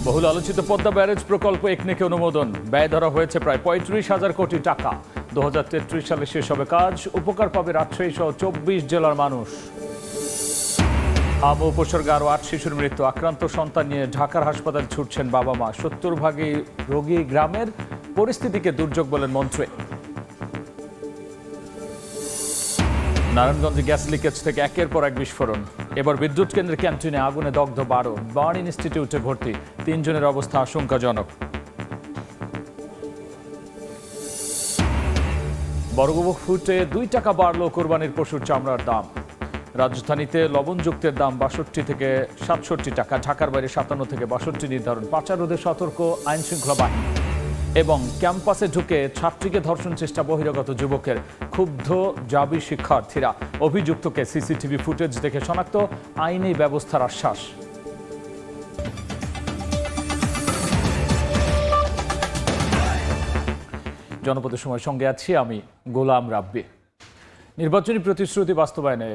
বহুল আলোচিত পদ্মা ব্যারেজ প্রকল্প একনেকে অনুমোদন। ব্যয় ধরা হয়েছে প্রায় ৩৫,০০০ কোটি টাকা। ২০৩৩ সালে শেষ হবে কাজ। উপকার পাবে রাজশাহী সহ ২৪ জেলার মানুষ। হাম উপসর্গে আরও ৮ শিশুর মৃত্যু। আক্রান্ত সন্তান নিয়ে ঢাকার হাসপাতালে ছুটছেন বাবা মা। ৭০ রোগী গ্রামের। পরিস্থিতিকে দুর্যোগ বলেন মন্ত্রী। নারায়ণগঞ্জে গ্যাস লিকেজ থেকে একের পর এক বিস্ফোরণ। এবার বিদ্যুৎ কেন্দ্রের ক্যান্টিনে আগুনে দগ্ধ ১২। বার্ন ইনস্টিটিউটে ভর্তি ৩ জনের অবস্থা আশঙ্কাজনক। বড়গুবুফুটে ২ টাকা বাড়ল কোরবানির পশুর চামড়ার দাম। রাজধানীতে লবণযুক্তের দাম ৬২ থেকে ৬৭ টাকা। ঢাকার বাইরে ৫৭ থেকে ৬২ নির্ধারণ। পাচার রোধে সতর্ক আইন শৃঙ্খলা বাহিনী। এবং ক্যাম্পাসে ঢুকে ছাত্রীকে ধর্ষণ চেষ্টা বহিরাগত যুবকের। ক্ষুব্ধ জাবি শিক্ষার্থীরা। অভিযুক্তকে সিসিটিভি ফুটেজ দেখে শনাক্ত। আইনি ব্যবস্থার আশ্বাস। জনপদের সময় সঙ্গে আছি আমি গোলাম রাব্বি। নির্বাচনী প্রতিশ্রুতি বাস্তবায়নে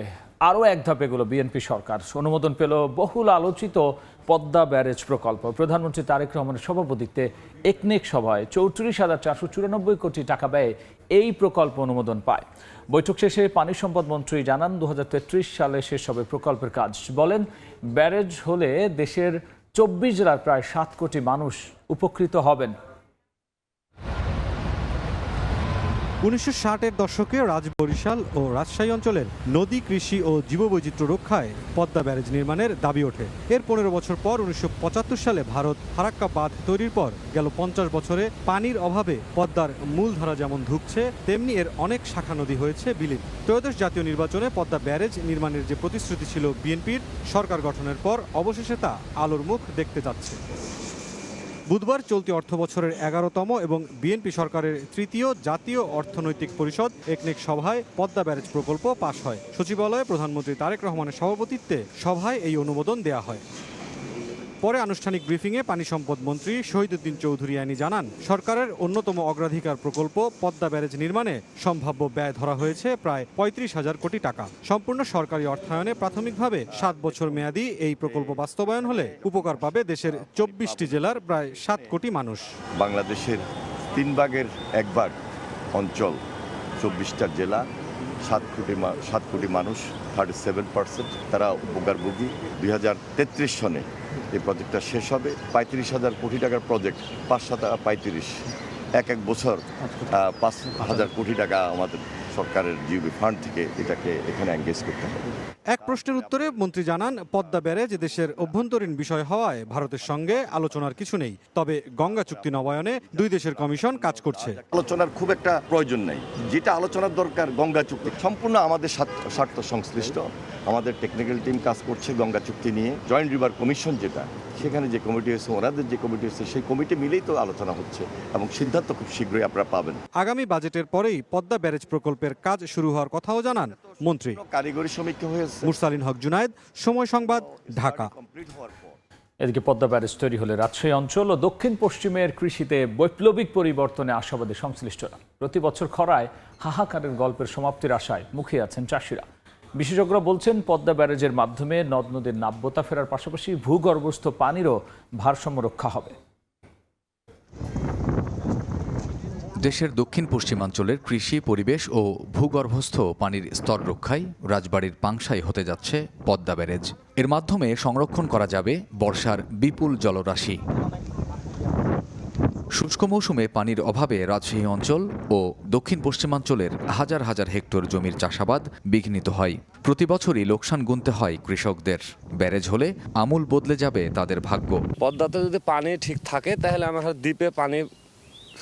আরও এক ধাপে এগুলো বিএনপি সরকার। অনুমোদন পেল বহুল আলোচিত পদ্মা ব্যারেজ প্রকল্প। প্রধানমন্ত্রী তারেক রহমানের সভাপতিত্বে একনেক সভায় ৩৪,৪৯৪ কোটি টাকা ব্যয়ে এই প্রকল্প অনুমোদন পায়। বৈঠক শেষে পানি সম্পদ মন্ত্রী জানান ২০৩৩ সালে শেষ হবে প্রকল্পের কাজ। বলেন, ব্যারেজ হলে দেশের ২৪ জেলার প্রায় ৭ কোটি মানুষ উপকৃত হবেন। ১৯৬০-এর দশকে বরিশাল ও রাজশাহী অঞ্চলের নদী, কৃষি ও জীববৈচিত্র্য রক্ষায় পদ্মা ব্যারেজ নির্মাণের দাবি ওঠে। এর ১৫ বছর পর ১৯৭৫ সালে ভারত ফারাক্কা বাঁধ তৈরির পর গেল ৫০ বছরে পানির অভাবে পদ্মার মূলধারা যেমন ধুঁকছে, তেমনি এর অনেক শাখা নদী হয়েছে বিলীন। ত্রয়োদশ জাতীয় নির্বাচনে পদ্মা ব্যারেজ নির্মাণের যে প্রতিশ্রুতি ছিল বিএনপির, সরকার গঠনের পর অবশেষে তা আলোর মুখ দেখতে যাচ্ছে। বুধবার চলতি অর্থবছরের ১১তম এবং বিএনপি সরকারের তৃতীয় জাতীয় অর্থনৈতিক পরিষদ একনেক সভায় পদ্মা ব্যারেজ প্রকল্প পাশ হয়। সচিবালয়ে প্রধানমন্ত্রী তারেক রহমানের সভাপতিত্বে সভায় এই অনুমোদন দেয়া হয়। পরে আনুষ্ঠানিক ব্রিফিংয়ে পানি সম্পদ মন্ত্রী শহীদুদ্দিন চৌধুরী আইনি জানান, সরকারের অন্যতম অগ্রাধিকার প্রকল্প পদ্মা ব্যারেজ নির্মাণে সম্ভাব্য ব্যয় ধরা হয়েছে প্রায় ৩৫,০০০ কোটি টাকা। সম্পূর্ণ সরকারি অর্থায়নে প্রাথমিকভাবে ৭ বছর মেয়াদী এই প্রকল্প বাস্তবায়ন হলে উপকার পাবে দেশের ২৪টি জেলার প্রায় ৭ কোটি মানুষ। বাংলাদেশের ৩ ভাগের ১ ভাগ অঞ্চল, ২৪টা জেলা, ৭ কোটি মানুষ, 37% তারা উপকারভোগী। ২০৩৩ সনে এই প্রজেক্টটা শেষ হবে। ৩৫,০০০ কোটি টাকার প্রজেক্ট, ৫×৭=৩৫। এক বছর ৫,০০০ কোটি টাকা আমাদের সরকারের জিওবি ফান্ড থেকে এটাকে এখানে এনগেজ করতে হবে। এক প্রশ্নের উত্তরে মন্ত্রী জানান, পদ্মা ব্যারেজ দেশের অভ্যন্তরীণ বিষয় হওয়ায় ভারতের সঙ্গে আলোচনার কিছু নেই। তবে গঙ্গা চুক্তি নবায়নে দুই দেশের কমিশন কাজ করছে। আলোচনার খুব একটা প্রয়োজন নেই। যেটা আলোচনার দরকার গঙ্গা চুক্তি, সম্পূর্ণ আমাদের স্বার্থ সংশ্লিষ্ট। আমাদের টেকনিক্যাল টিম কাজ করছে গঙ্গা চুক্তি নিয়ে। জয়েন্ট রিভার কমিশন যেটা, সেখানে যে কমিটি হয়েছে, ওনাদের যে কমিটি হয়েছে, সেই কমিটি মিলেই তো আলোচনা হচ্ছে এবং সিদ্ধান্ত খুব শীঘ্রই আপনারা পাবেন। আগামী বাজেটের পরেই পদ্মা ব্যারেজ প্রকল্পের কাজ শুরু হওয়ার কথাও জানান মন্ত্রী। কারিগরি সমীক্ষা হয়েছে। মুরসালিন হক জুনায়েদ, সময় সংবাদ, ঢাকা। এদিকে পদ্মা ব্যারেজ তৈরি হলে রাজশাহী অঞ্চল ও দক্ষিণ পশ্চিমের কৃষিতে বৈপ্লবিক পরিবর্তনে আশাবাদী সংশ্লিষ্টরা। প্রতি বছর খরায় হাহাকারের গল্পের সমাপ্তির আশায় মুখিয়ে আছেন চাষিরা। বিশেষজ্ঞরা বলছেন, পদ্মা ব্যারেজের মাধ্যমে নদ নদীর নাব্যতা ফেরার পাশাপাশি ভূগর্ভস্থ পানিরও ভারসাম্য রক্ষা হবে। দেশের দক্ষিণ পশ্চিমাঞ্চলের কৃষি, পরিবেশ ও ভূগর্ভস্থ পানির স্তর রক্ষায় রাজবাড়ীর পাংশায় হতে যাচ্ছে পদ্মা ব্যারেজ। এর মাধ্যমে সংরক্ষণ করা যাবে বর্ষার বিপুল জলরাশি। শুষ্ক মৌসুমে পানির অভাবে রাজশাহী অঞ্চল ও দক্ষিণ পশ্চিমাঞ্চলের হাজার হাজার হেক্টর জমির চাষাবাদ বিঘ্নিত হয়। প্রতি বছরই লোকসান গুনতে হয় কৃষকদের। ব্যারেজ হলে আমূল বদলে যাবে তাদের ভাগ্য। পদ্মাতে যদি পানি ঠিক থাকে তাহলে আমার দ্বীপে পানি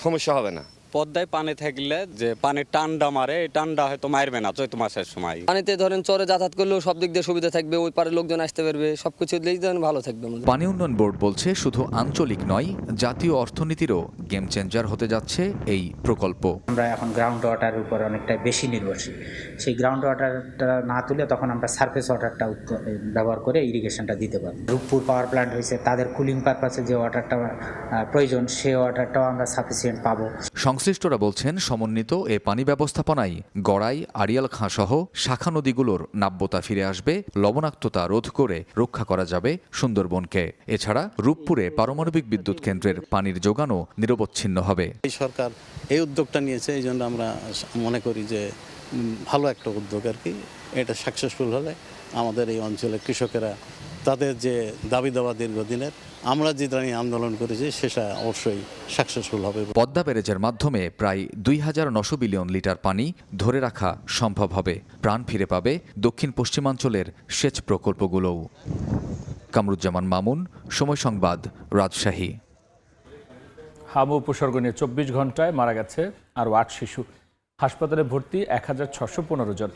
সমস্যা হবে না। পদ্মায় পানি থাকলে যে পানির টান্ডা মারে, এই টান্ডা হয়তো মারবে না চৈত্র মাসের সময়। পানিতে ধরেন চরে যাতায়াত করলেও সব দিক দিয়ে সুবিধা থাকবে, ওই পারে লোকজন আসতে পারবে, সবকিছু দিক দিয়ে ভালো থাকবে। পানি উন্নয়ন বোর্ড বলছে, শুধু আঞ্চলিক নয়, জাতীয় অর্থনীতিরও গেম চেঞ্জার হতে যাচ্ছে এই প্রকল্প। আমরা এখন গ্রাউন্ড ওয়াটারের উপর অনেকটা বেশি নির্ভরশীল। সেই গ্রাউন্ড ওয়াটারটা না তুলে তখন আমরা সারফেস ওয়াটারটা ব্যবহার করে ইরিগেশনটা দিতে পারবো। রূপপুর পাওয়ার প্ল্যান্ট হয়েছে, তাদের কুলিং পারপাসে যে ওয়াটারটা প্রয়োজন, সেই ওয়াটারটাও আমরা সাফিসিয়েন্ট পাবো। সংশ্লিষ্টরা বলছেন, সমন্বিত এ পানি ব্যবস্থাপনায় গড়াই, আড়িয়াল খাঁ সহ শাখা নদীগুলোর নাব্যতা ফিরে আসবে, লবণাক্ততা রোধ করে রক্ষা করা যাবে সুন্দরবনকে। এছাড়া রূপপুরে পারমাণবিক বিদ্যুৎ কেন্দ্রের পানির যোগানও নিরবচ্ছিন্ন হবে। এই সরকার এই উদ্যোগটা নিয়েছে, এই জন্য আমরা মনে করি যে ভালো একটা উদ্যোগ আর কি। এটা সাকসেসফুল হলে আমাদের এই অঞ্চলের কৃষকেরা তাদের যে দাবি দাওয়া দীর্ঘদিনের, আমরা যে দাঁড়িয়ে আন্দোলন করেছি সেটা অবশ্যই সাকসেসফুল হবে। পদ্মা ব্যারেজের মাধ্যমে প্রায় 2900 বিলিয়ন লিটার পানি ধরে রাখা সম্ভব হবে। প্রাণ ফিরে পাবে দক্ষিণ পশ্চিমাঞ্চলের সেচ প্রকল্পগুলোও। কামরুজ্জামান মামুন, সময় সংবাদ, রাজশাহী। হামু উপসর্গ নিয়ে 24 ঘন্টায় মারা গেছে আরও 8 শিশু। হাসপাতালে ভর্তি 1615 জন।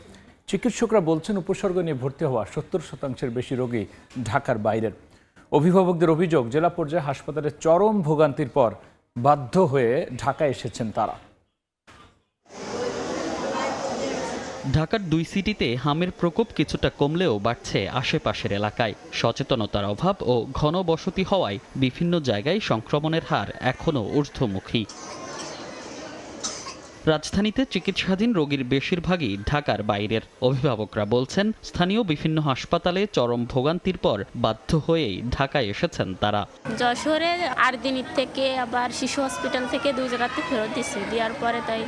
চিকিৎসকরা বলছেন, উপসর্গ নিয়ে ভর্তি হওয়া 70% বেশি রোগী ঢাকার বাইরের। অভিভাবকদের অভিযোগ, জেলা পর্যায়ে হাসপাতালে চরম ভোগান্তির পর বাধ্য হয়ে ঢাকায় এসেছেন তারা। ঢাকার 2 সিটিতে হামের প্রকোপ কিছুটা কমলেও বাড়ছে আশেপাশের এলাকায়। সচেতনতার অভাব ও ঘনবসতি হওয়ায় বিভিন্ন জায়গায় সংক্রমণের হার এখনও ঊর্ধ্বমুখী। রাজধানীতে চিকিৎসাধীন রোগীর বেশিরভাগই ঢাকার বাইরের। অভিভাবকরা বলছেন, স্থানীয় বিভিন্ন হাসপাতালে চরম ভোগান্তির পর বাধ্য হয়েই ঢাকায় এসেছেন তারা। যশোরে আরদিনির থেকে আবার শিশু হসপিটাল থেকে 2 জায়গাতে ফেরত দিচ্ছে, দেওয়ার পরে তাই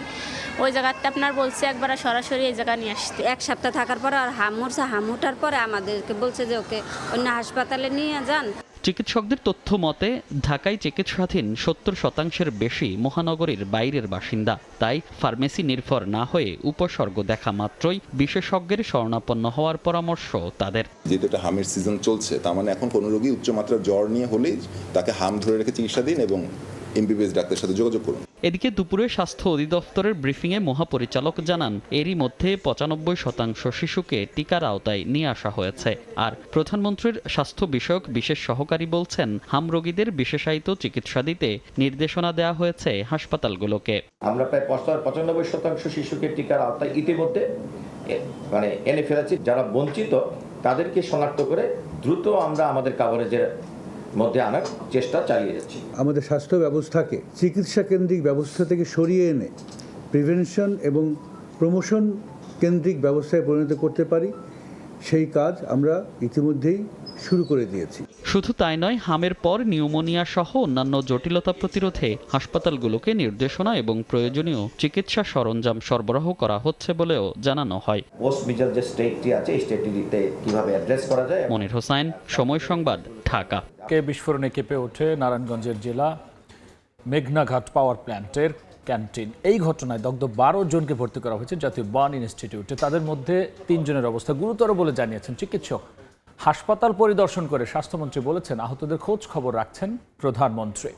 ওই জায়গাতে আপনার বলছে একবার সরাসরি এই জায়গা নিয়ে আসতে। 1 সপ্তাহ থাকার পরে আর হামুটার পরে আমাদেরকে বলছে যে ওকে অন্য হাসপাতালে নিয়ে যান। চিকিৎসকদের তথ্য মতে, ঢাকায় চিকিৎসাধীন 70% বেশি মহানগরীর বাইরের বাসিন্দা। তাই ফার্মেসি নির্ভর না হয়ে উপসর্গ দেখা মাত্রই বিশেষজ্ঞের শরণাপন্ন হওয়ার পরামর্শ তাদের। যেহেতু এটা হামের সিজন চলছে, তার মানে এখন কোনো রোগী উচ্চমাত্রার জ্বর নিয়ে হলেই তাকে হাম ধরে রেখে চিকিৎসা দিন এবং এমবিবিএস ডাক্তারের সাথে যোগাযোগ করুন। এদিকে দুপুরে স্বাস্থ্য অধিদপ্তরের ব্রিফিংয়ে মহাপরিচালক জানান, এরই মধ্যে 95% শিশুকে টিকার আওতায় নিয়ে আসা হয়েছে। আর প্রধানমন্ত্রীর স্বাস্থ্য বিষয়ক বিশেষ সহকারী বলছেন, হাম রোগীদের বিশেষায়িত চিকিৎসা দিতে নির্দেশনা দেওয়া হয়েছে হাসপাতালগুলোকে। আমরা প্রায় 95% শিশুকে টিকার আওতায় ইতিমধ্যে এনে ফেলেছি। যারা বঞ্চিত তাদেরকে শনাক্ত করে দ্রুত আমরা আমাদের কাভারেজের মধ্যে আনার চেষ্টা চালিয়ে যাচ্ছি। আমাদের স্বাস্থ্য ব্যবস্থাকে চিকিৎসা কেন্দ্রিক ব্যবস্থা থেকে সরিয়ে এনে প্রিভেনশন এবং প্রমোশন কেন্দ্রিক ব্যবস্থায় পরিণত করতে পারি, সেই কাজ আমরা ইতিমধ্যেই শুরু করে দিয়েছি। শুধু তাই নয়, হামের পর নিউমোনিয়া সহ অন্যান্য জটিলতা প্রতিরোধে হাসপাতালগুলোকে নির্দেশনা এবং প্রয়োজনীয় চিকিৎসা সরঞ্জাম সরবরাহ করা হচ্ছে বলেও জানানো হয়। পোস্ট মেজর যে স্টেটটি আছে, এই স্টেটটিতে কিভাবে অ্যাড্রেস করা যায়। মনির হোসেন, সময় সংবাদ, ঢাকা। বিস্ফোরণে কেঁপে ওঠে নারায়ণগঞ্জের জেলা মেঘনাঘাট পাওয়ার প্ল্যান্টের ক্যান্টিন। এই ঘটনায় দগ্ধ 12 জনকে ভর্তি করা হয়েছে জাতীয় বার্ন ইনস্টিটিউটে। তাদের মধ্যে 3 জনের অবস্থা গুরুতর বলে জানিয়েছেন চিকিৎসক। হাসপাতাল পরিদর্শন করে স্বাস্থ্যমন্ত্রী বলেছেন, আহতদের খোঁজ খবর রাখছেন প্রধানমন্ত্রী।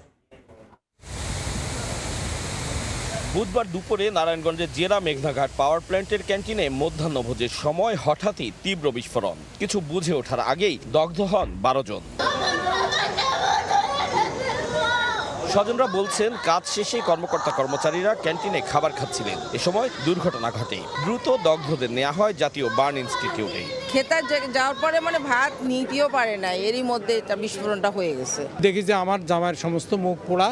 বুধবার দুপুরে নারায়ণগঞ্জের জেলা মেঘনাঘাট পাওয়ার প্ল্যান্টের ক্যান্টিনে মধ্যাহ্নভোজের সময় হঠাৎই তীব্র বিস্ফোরণ। কিছু বুঝে ওঠার আগেই দগ্ধ হন 12 জন। স্বজনরা বলছেন, কাজ শেষে কর্মকর্তা-কর্মচারীরা ক্যান্টিনে খাবার খাচ্ছিলেন। এ সময় দুর্ঘটনা ঘটে। দ্রুত দগ্ধদের নেওয়া হয় জাতীয় বার্ন ইনস্টিটিউটে। খেতে যাওয়ার পরে ভাত নিতেও পারে না, এরই মধ্যে এটা বিস্ফোরণটা হয়ে গেছে। দেখি যে আমার জামাইয়ের সমস্ত মুখ পোড়া,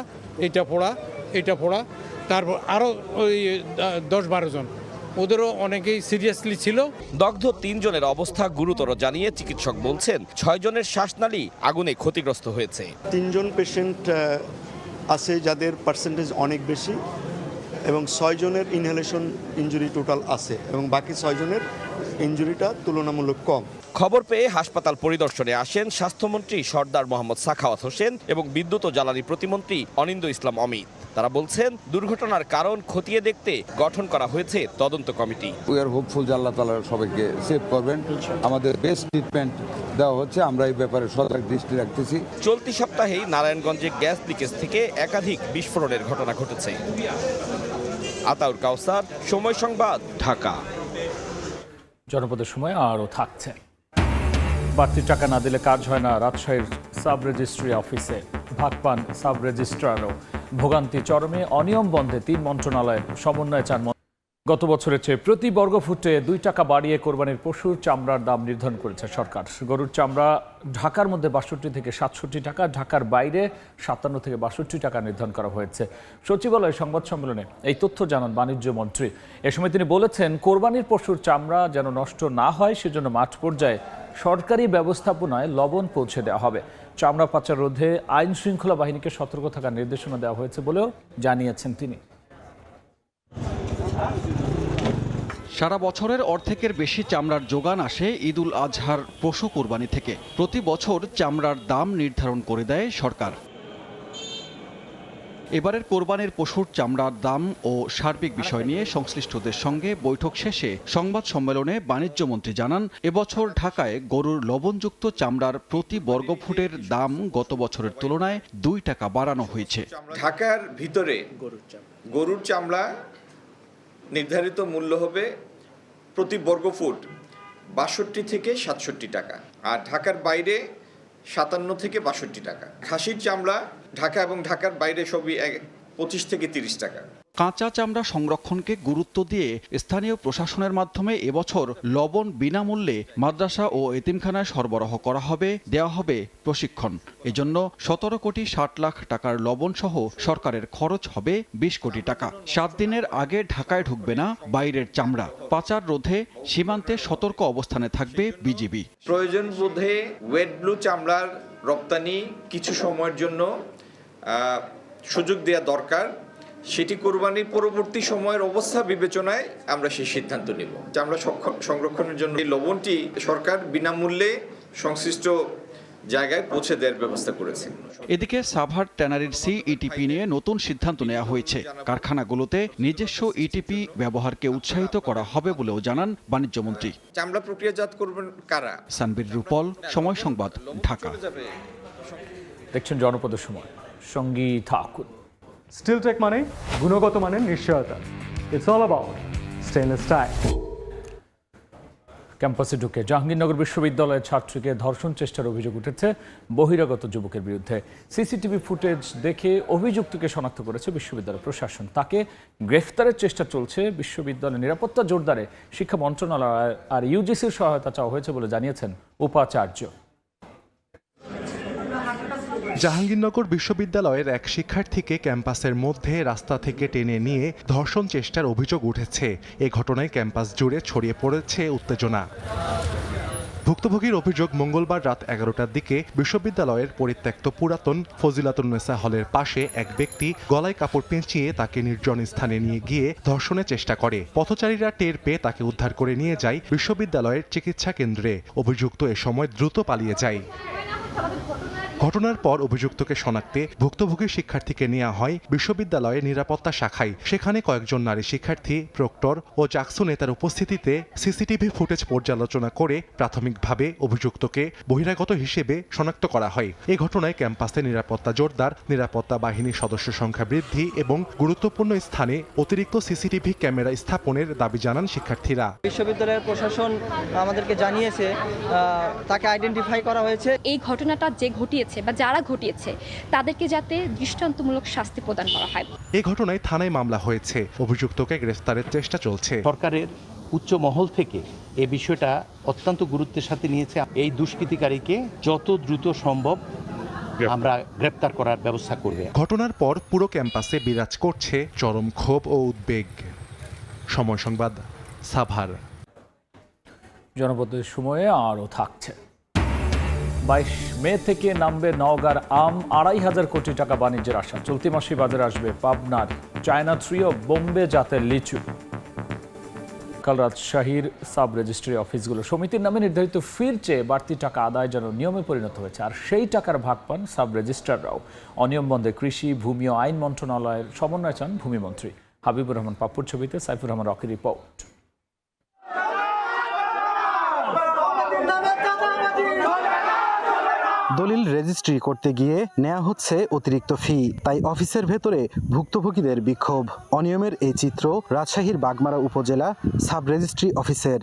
এটা পোড়া, তারপর আরও ওই 10-12 জন, ওদেরও অনেকেই সিরিয়াসলি ছিল। দগ্ধ 3 জনের অবস্থা গুরুতর জানিয়ে চিকিৎসক বলছেন, 6 জনের শ্বাসনালী আগুনে ক্ষতিগ্রস্ত হয়েছে। 3 জন পেশেন্ট আছে যাদের পার্সেন্টেজ অনেক বেশি এবং 6 জনের ইনহেলেশন ইনজুরি টোটাল আছে এবং বাকি 6 জনের ইনজুরিটা তুলনামূলক কম। খবর পেয়ে হাসপাতাল পরিদর্শনে আসেন স্বাস্থ্যমন্ত্রী সর্দার মোহাম্মদ সাখাওয়াত হোসেন এবং বিদ্যুৎ ও জ্বালানি প্রতিমন্ত্রী অনিন্দ্য ইসলাম অমিত। তারা বলছেন, দুর্ঘটনার কারণ খতিয়ে দেখতে গঠন করা হয়েছে তদন্ত কমিটি। উই আর হোপফুল যে আল্লাহ তাআলা সবাইকে সেভ করবেন। আমাদের বেস্ট ট্রিটমেন্ট দেওয়া হচ্ছে, আমরা এই ব্যাপারে সজাগ দৃষ্টি রাখতেছি। চলতি সপ্তাহেই নারায়ণগঞ্জে গ্যাস লিকেজ থেকে একাধিক বিস্ফোরণের ঘটনা ঘটেছে। আতাউর কাউসার, সময় সংবাদ, ঢাকা। জনপদের সময় আরও থাকছে। বাড়তি টাকা না দিলে কাজ হয় না রাজশাহীর সাব রেজিস্ট্রি অফিসে। ভাগ পান সাব রেজিস্ট্রারও। ভোগান্তি চরমে, অনিয়ম বন্ধে 3 মন্ত্রণালয়ের সমন্বয় চান গত বছরের চেয়ে প্রতি বর্গফুটে 2 টাকা বাড়িয়ে কোরবানির পশুর চামড়ার দাম নির্ধারণ করেছে সরকার। গরুর চামড়া ঢাকার মধ্যে 62 থেকে 67 টাকা, ঢাকার বাইরে 57 থেকে 62 টাকা নির্ধারণ করা হয়েছে। সচিবালয় সংবাদ সম্মেলনে এই তথ্য জানান বাণিজ্য মন্ত্রী। এ সময় তিনি বলেছেন, কোরবানির পশুর চামড়া যেন নষ্ট না হয় সেজন্য মাঠ পর্যায়ে সরকারি ব্যবস্থাপনায় লবণ পৌঁছে দেওয়া হবে। চামড়া পাচার রোধে আইন শৃঙ্খলা বাহিনীকে সতর্ক থাকার নির্দেশনা দেওয়া হয়েছে বলেও জানিয়েছেন তিনি। সারা বছরের অর্ধেকের বেশি চামড়ার যোগান আসে ঈদ উল আজহার পশু কোরবানি থেকে। প্রতি বছর চামড়ার দাম নির্ধারণ করে দেয় সরকার। এবারের কোরবানির পশুর চামড়ার দাম ও সার্বিক বিষয় নিয়ে সংশ্লিষ্টদের সঙ্গে বৈঠক শেষে সংবাদ সম্মেলনে বাণিজ্য মন্ত্রী জানান, এবছর ঢাকায় গরুর লবণযুক্ত চামড়ার প্রতি বর্গফুটের দাম গত বছরের তুলনায় 2 টাকা বাড়ানো হয়েছে। ঢাকার ভিতরে গরুর চামড়া নির্ধারিত মূল্য হবে প্রতি বর্গফুট 62 থেকে 67 টাকা, আর ঢাকার বাইরে 57 থেকে 62 টাকা। খাসির চামড়া ঢাকা এবং ঢাকার বাইরে সবই 25 থেকে 30 টাকা। কাঁচা চামড়া সংরক্ষণকে গুরুত্ব দিয়ে স্থানীয় প্রশাসনের মাধ্যমে এবছর লবণ বিনামূল্যে মাদ্রাসা ও এতিমখানায় সরবরাহ করা হবে, দেওয়া হবে প্রশিক্ষণ। এজন্য 17 কোটি 60 লাখ টাকার লবণ সহ সরকারের খরচ হবে 20 কোটি টাকা। 7 দিনের আগে ঢাকায় ঢুকবে না বাইরের চামড়া। পাচার রোধে সীমান্তে সতর্ক অবস্থানে থাকবে বিজিবি। প্রয়োজন বোধে ওয়েট ব্লু চামড়ার রপ্তানি কিছু সময়ের জন্য সুযোগ দেওয়া দরকার। সেটি কোরবানির পরবর্তী সময়ের অবস্থা বিবেচনায় আমরা সেই সিদ্ধান্ত নেব। চামড়া সংরক্ষণের জন্য এই লবণটি সরকার বিনামূল্যে সংশ্লিষ্ট জায়গায় পৌঁছে দেওয়ার ব্যবস্থা করেছে। এদিকে সাভার ট্যানারির সিইটিপি নিয়ে নতুন সিদ্ধান্ত নেওয়া হয়েছে। কারখানাগুলোতে নিজস্ব ইটিপি ব্যবহারকে উৎসাহিত করা হবে বলেও জানান বাণিজ্য মন্ত্রী। চামড়া প্রক্রিয়াজাত করবেন কারা? সানবীর রূপল, সময় সংবাদ, ঢাকা। দেখছেন জনপদের সময়, সঙ্গী থাকুন। স্টিলটেক মানে গুণগত মানের নিশ্চয়তা। It's all about stainless style. ক্যাম্পাসে ঢুকে জাহাঙ্গীরনগর বিশ্ববিদ্যালয়ের ছাত্রীকে ধর্ষণ চেষ্টার অভিযোগ উঠেছে বহিরাগত যুবকের বিরুদ্ধে। সিসিটিভি ফুটেজ দেখে অভিযুক্তকে শনাক্ত করেছে বিশ্ববিদ্যালয় প্রশাসন। তাকে গ্রেফতারের চেষ্টা চলছে। বিশ্ববিদ্যালয়ের নিরাপত্তা জোরদারে শিক্ষা মন্ত্রণালয় আর ইউজিসির সহায়তা চাওয়া হয়েছে বলে জানিয়েছেন উপাচার্য। জাহাঙ্গীরনগর বিশ্ববিদ্যালয়ের এক শিক্ষার্থীকে ক্যাম্পাসের মধ্যে রাস্তা থেকে টেনে নিয়ে ধর্ষণ চেষ্টার অভিযোগ উঠেছে। এ ঘটনায় ক্যাম্পাস জুড়ে ছড়িয়ে পড়েছে উত্তেজনা। ভুক্তভোগীর অভিযোগ, মঙ্গলবার রাত 11টার দিকে বিশ্ববিদ্যালয়ের পরিত্যক্ত পুরাতন ফজিলাতুন্নেসা হলের পাশে এক ব্যক্তি গলায় কাপড় পেঁচিয়ে তাকে নির্জন স্থানে নিয়ে গিয়ে ধর্ষণের চেষ্টা করে। পথচারীরা টের পেয়ে তাকে উদ্ধার করে নিয়ে যায় বিশ্ববিদ্যালয়ের চিকিৎসা কেন্দ্রে। অভিযুক্ত এ সময় দ্রুত পালিয়ে যায়। ঘটনার পর অভিযুক্তকে শনাক্তে ভুক্তভোগী শিক্ষার্থীকে নেওয়া হয় বিশ্ববিদ্যালয়ের নিরাপত্তা শাখায়। সেখানে কয়েকজন নারী শিক্ষার্থী, প্রক্টর ও জাকসু নেতার উপস্থিতিতে সিসিটিভি ফুটেজ পর্যালোচনা করে প্রাথমিকভাবে অভিযুক্তকে বহিরাগত হিসেবে শনাক্ত করা হয়। এ ঘটনায় ক্যাম্পাসে নিরাপত্তা জোরদার, নিরাপত্তা বাহিনীর সদস্য সংখ্যা বৃদ্ধি এবং গুরুত্বপূর্ণ স্থানে অতিরিক্ত সিসিটিভি ক্যামেরা স্থাপনের দাবি জানান শিক্ষার্থীরা। বিশ্ববিদ্যালয়ের প্রশাসন আমাদেরকে জানিয়েছে, তাকে আইডেন্টিফাই করা হয়েছে। এই ঘটনাটা যে ঘটিয়েছে বা যারা ঘটিয়েছে তাদেরকে যাতে দৃষ্টান্তমূলক শাস্তি প্রদান করা হয়। এই ঘটনায় থানায় মামলা হয়েছে। অভিযুক্তকে গ্রেফতারের চেষ্টা চলছে। সরকারের উচ্চ মহল থেকে এই বিষয়টা অত্যন্ত গুরুত্বের সাথে নিয়েছে। এই দুষ্কৃতিকারীকে যত দ্রুত সম্ভব আমরা গ্রেফতার করার ব্যবস্থা করবে। ঘটনার পর পুরো ক্যাম্পাসে বিরাজ করছে চরম ক্ষোভ ও উদ্বেগ। সময় সংবাদ, সাভার। জনপদের সময়ে আরও থাকছে। 22 মে থেকে নামবে নওগাঁর আম। 2500 কোটি টাকা বাণিজ্যের আশা। চলতি মাসে বাজারে আসবে পাবনার চায়না থ্রি ও বোম্বে জাতের লিচু। কাল রাজশাহীর সাব রেজিস্ট্রি অফিসগুলো সমিতির নামে নির্ধারিত ফির চেয়ে বাড়তি টাকা আদায় যেন নিয়মে পরিণত হয়েছে, আর সেই টাকার ভাগ পান সাব রেজিস্ট্রাররাও। অনিয়ম বন্ধে কৃষি, ভূমি ও আইন মন্ত্রণালয়ের সমন্বয় চান ভূমিমন্ত্রী। হাবিবুর রহমান পাপ্পুর ছবিতে সাইফুর রহমান রকির রিপোর্ট। দলিল রেজিস্ট্রি করতে গিয়ে নেওয়া হচ্ছে অতিরিক্ত ফি, তাই অফিসের ভেতরে ভুক্তভোগীদের বিক্ষোভ। অনিয়মের এই চিত্র রাজশাহীর বাগমারা উপজেলা সাব রেজিস্ট্রি অফিসের।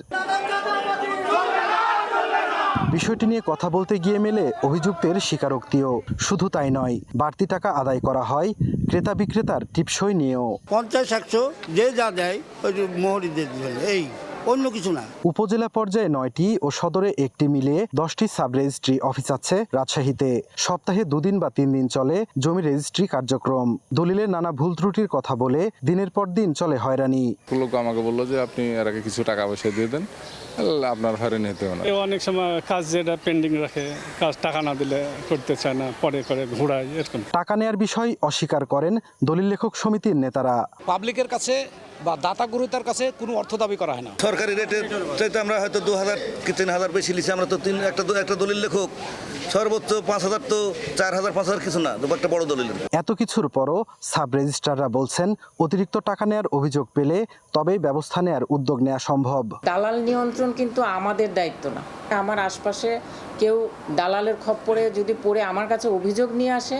বিষয়টি নিয়ে কথা বলতে গিয়ে মেলে অভিযুক্তের স্বীকারোক্তিও। শুধু তাই নয়, বাড়তি টাকা আদায় করা হয় ক্রেতা বিক্রেতার টিপসই নিয়েও। 50-100 যে যা দেয় ওই মোহরি দিয়ে দিল, এই অন্য কিছু না। উপজেলা পর্যায়ে 9টি ও সদরে 1টি মিলিয়ে 10টি সাব রেজিস্ট্রি অফিস আছে রাজশাহীতে। সপ্তাহে 2 দিন বা 3 দিন চলে জমি রেজিস্ট্রি কার্যক্রম। দলিলের নানা ভুল ত্রুটির কথা বলে দিনের পর দিন চলে হয়রানি। লোক আমাকে বললো যে আপনি এর আগে কিছু টাকা পয়সা দিয়ে দেন, আপনার হয়রানি হতে হবে না। অনেক সময় কাজ যেটা পেন্ডিং রাখে, কাজ টাকা না দিলে করতে চায় না, পরে করে ঘোরায় এরকম। টাকা নেয়ার বিষয় অস্বীকার করেন দলিল লেখক সমিতির নেতারা। পাবলিকের কাছে বা দাতা গ্রহীতার কাছে কোনো অর্থ দাবি করা হয় না। সরকারি রেটের চাইতে আমরা হয়তো 2000 কি 3000 বেশি লিছি। আমরা তো একটা দলিল লেখক সর্বোচ্চ 5000, তো 4000 5000 কিছু না, একটা বড় দলিল। এত কিছুর পরও সাব রেজিস্ট্রাররা বলছেন অতিরিক্ত টাকা নেয়ার অভিযোগ পেলে তবেই ব্যবস্থা নেয়ার উদ্যোগ নেওয়া সম্ভব। দালাল নিয়ন্ত্রণ কিন্তু আমাদের দায়িত্ব না। আমার আশপাশে কেউ দালালের খপ্পরে যদি পড়ে আমার কাছে অভিযোগ নিয়ে আসে,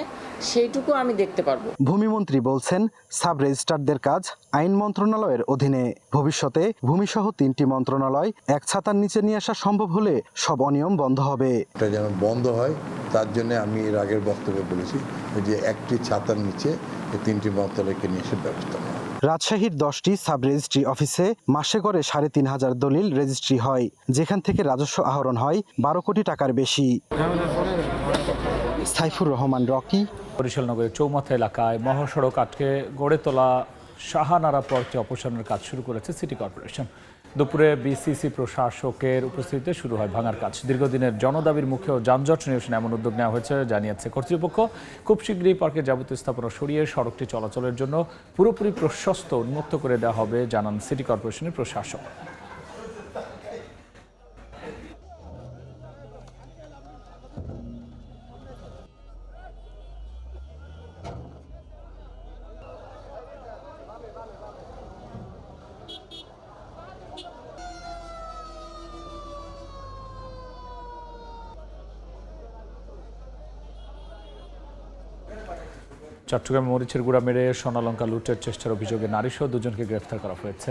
সেইটুকু আমি দেখতে পারবো। ভূমিমন্ত্রী বলছেন সাব রেজিস্ট্রারদের কাজ আইন মন্ত্রণালয়ের অধীনে। ভবিষ্যতে ভূমিসহ 3টি মন্ত্রণালয় এক ছাতার নিচে নিয়ে আসা সম্ভব হলে সব অনিয়ম বন্ধ হবে। এটা যেন বন্ধ হয়, তার জন্য আমি এর আগের বক্তব্যে বলেছি যে একটি ছাতার নিচে এই 3টি মন্ত্রণালয়কে নিয়ে এসে ব্যবস্থা নেওয়া। রাজশাহীর 10টি সাব রেজিস্ট্রি অফিসে মাসে করে 3500 দলিল রেজিস্ট্রি হয়, যেখান থেকে রাজস্ব আহরণ হয় 12 কোটি টাকার বেশি। সাইফুর রহমান রকি। বরিশাল নগরের চৌমাথা এলাকায় মহাসড়ক আটকে গড়ে তোলা শাহানারা পর্কে অপসারণের কাজ শুরু করেছে সিটি কর্পোরেশন। দুপুরে বিসিসি প্রশাসকের উপস্থিতিতে শুরু হয় ভাঙার কাজ। দীর্ঘদিনের জনদাবির মুখেও যানজট নিরসনে এমন উদ্যোগ নেওয়া হয়েছে জানিয়েছে কর্তৃপক্ষ। খুব শীঘ্রই পার্কের যাবতীয় স্থাপনা সরিয়ে সড়কটি চলাচলের জন্য পুরোপুরি প্রশস্ত উন্মুক্ত করে দেওয়া হবে জানান সিটি কর্পোরেশনের প্রশাসক। চট্টগ্রামে মরিচের গুঁড়া মেরে স্বর্ণালঙ্কা লুটের চেষ্টার অভিযোগে নারীসহ 2জনকে গ্রেফতার করা হয়েছে।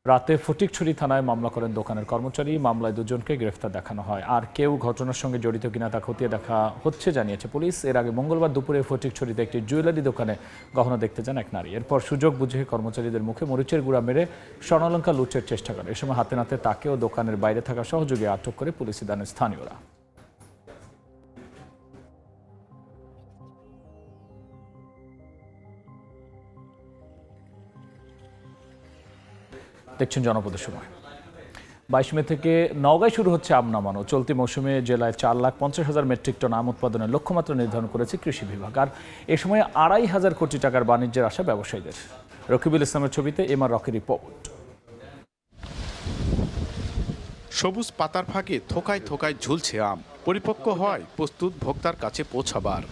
রাতে ফটিকছড়ি থানায় মামলা করেন দোকানের কর্মচারী। মামলায় 2জনকে গ্রেফতার দেখানো হয়। আর কেউ ঘটনার সঙ্গে জড়িত কিনা তা খতিয়ে দেখা হচ্ছে জানিয়েছে পুলিশ। এর আগে মঙ্গলবার দুপুরে ফটিকছড়িতে একটি জুয়েলারি দোকানে গহনা দেখতে যান এক নারী। এরপর সুযোগ বুঝে কর্মচারীদের মুখে মরিচের গুঁড়া মেরে স্বর্ণালঙ্কা লুটের চেষ্টা করে। এ সময় হাতে নাতে তাকেও দোকানের বাইরে থাকা সহযোগী আটক করে পুলিশে দেন স্থানীয়রা। দেখছেন জনপদের সময়। 22 মে থেকে নওগাঁয় শুরু হচ্ছে আম নামানো। চলতি মৌসুমে জেলায় 4,50,000 মেট্রিক টন আম উৎপাদনের লক্ষ্যমাত্রা নির্ধারণ করেছে কৃষি বিভাগ। আর এ সময় 2,500 কোটি টাকার বাণিজ্যের আশা ব্যবসায়ীদের। রকিবুল ইসলামের ছবিতে এমআর রকির রিপোর্ট। সবুজ পাতার ফাঁকে থোকায় থোকায় ঝুলছে আম, পরিপক্ক হয় প্রস্তুত ভোক্তার কাছে পৌঁছাবার।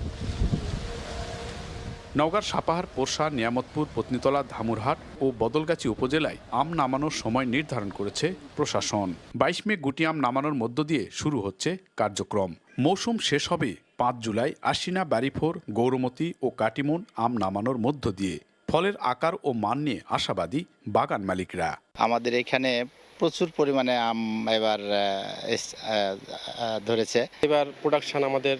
নওগাঁর সাপাহার, পোরশা, নিয়ামতপুর, পত্নীতলা, ধামুরহাট ও বদলগাছি উপজেলায় আম নামানোর সময় নির্ধারণ করেছে প্রশাসন। 22 মে গুটি আম নামানোর মধ্য দিয়ে শুরু হচ্ছে কার্যক্রম। মৌসুম শেষ হবে 5 জুলাই আশ্বিনা, বাড়িফোর, গৌরমতি ও কাটিমন আম নামানোর মধ্য দিয়ে। ফলের আকার ও মান নিয়ে আশাবাদী বাগান মালিকরা। আমাদের এখানে প্রচুর পরিমাণে আম এবার ধরেছে। এবার প্রোডাকশন আমাদের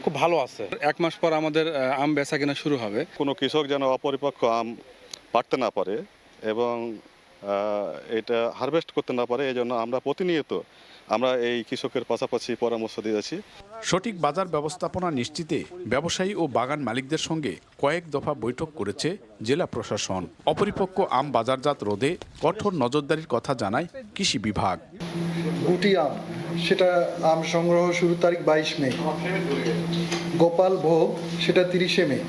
খুব ভালো আছে। 1 মাস পর আমাদের আম বেচা কেনা শুরু হবে। কোনো কৃষক যেন অপরিপক্ক আম পাড়তে না পারে এবং এটা হারভেস্ট করতে না পারে, এই জন্য আমরা প্রতিনিয়ত এই কৃষকের পাশাপাশি পরামর্শ দিয়েছি। সঠিক বাজার ব্যবস্থাপনা নিশ্চিতে ব্যবসায়ী ও বাগান মালিকদের সঙ্গে কয়েক দফা বৈঠক করেছে জেলা প্রশাসন। অপরিপক্ক আম বাজারজাত রোধে কঠোর নজরদারির কথা জানায় কৃষি বিভাগ। গুটি আম, সেটা আম সংগ্রহ শুরু তারিখ 22 মে, গোপাল ভোগ সেটা 30 মে,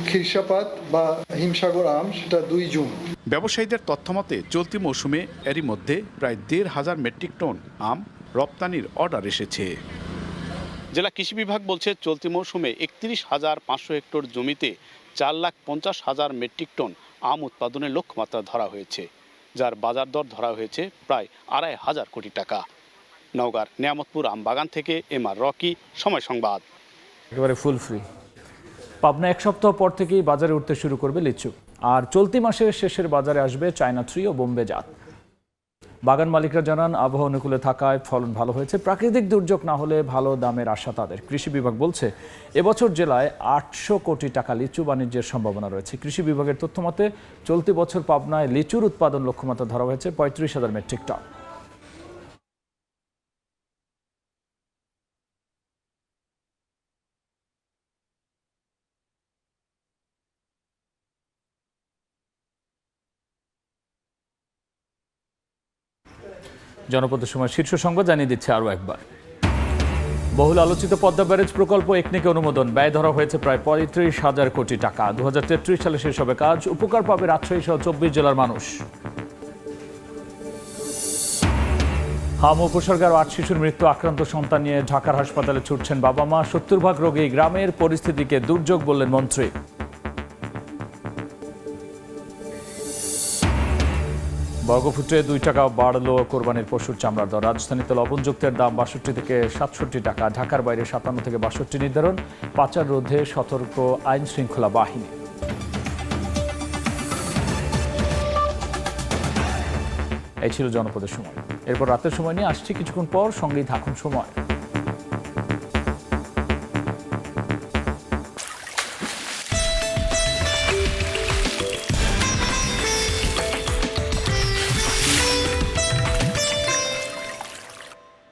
খিরসাপাত বা হিমসাগর আম সেটা 2 জুন। ব্যবসায়ীদের তথ্যমতে চলতি মৌসুমে এরই মধ্যে প্রায় 1,500 মেট্রিক টন আম রপ্তানির অর্ডার এসেছে। জেলা কৃষি বিভাগ বলছে চলতি মৌসুমে 31,500 হেক্টর জমিতে 4,50,000 মেট্রিক টন আম উৎপাদনের লক্ষ্যমাত্রা ধরা হয়েছে, যার বাজার দর ধরা হয়েছে প্রায় 2,500 কোটি টাকা। নওগাঁর নিয়ামতপুর আম বাগান থেকে এমআর রকি, সময় সংবাদ। একেবারে ফুল ফ্রি। পাবনা 1 সপ্তাহ পর থেকেই বাজারে উঠতে শুরু করবে লিচু। আর চলতি মাসের শেষের বাজারে আসবে চায়না 3 ও বোম্বে জাত। বাগান মালিকরা জানান আবহাওয়া অনুকূলে থাকায় ফলন ভালো হয়েছে। প্রাকৃতিক দুর্যোগ না হলে ভালো দামের আশা তাদের। কৃষি বিভাগ বলছে এবছর জেলায় 800 কোটি টাকা লিচু বাণিজ্যের সম্ভাবনা রয়েছে। কৃষি বিভাগের তথ্য মতে চলতি বছর পাবনায় লিচুর উৎপাদন লক্ষ্যমাত্রা ধরা হয়েছে 35,000 মেট্রিক টন। জনপদের সময় শীর্ষ সংবাদ জানিয়ে দিচ্ছে আরও একবার। বহুল আলোচিত পদ্মা ব্যারেজ প্রকল্প একনেকে অনুমোদন। ব্যয় ধরা হয়েছে প্রায় 35,000 কোটি টাকা। 2033 সালে শেষ হবে কাজ। উপকার পাবে রাজশাহী সহ 24 জেলার মানুষ। হাম উপসর্গে 8 শিশুর মৃত্যু। আক্রান্ত সন্তান নিয়ে ঢাকার হাসপাতালে ছুটছেন বাবা মা। 70% রোগী। গ্রামের পরিস্থিতিকে দুর্যোগ বললেন মন্ত্রী। বর্গফুটে 2 টাকা বাড়লো কোরবানির পশুর চামড়ার দর। রাজধানীতে লবণযুক্তের দাম 62 থেকে 67 টাকা। ঢাকার বাইরে 57 থেকে 62 নির্ধারণ। পাচার রোধে সতর্ক আইন শৃঙ্খলা বাহিনী। এই ছিল জনপদের সময়। এরপর রাতের সময় নিয়ে আসছি কিছুক্ষণ পর। সঙ্গেই থাকুন সময়।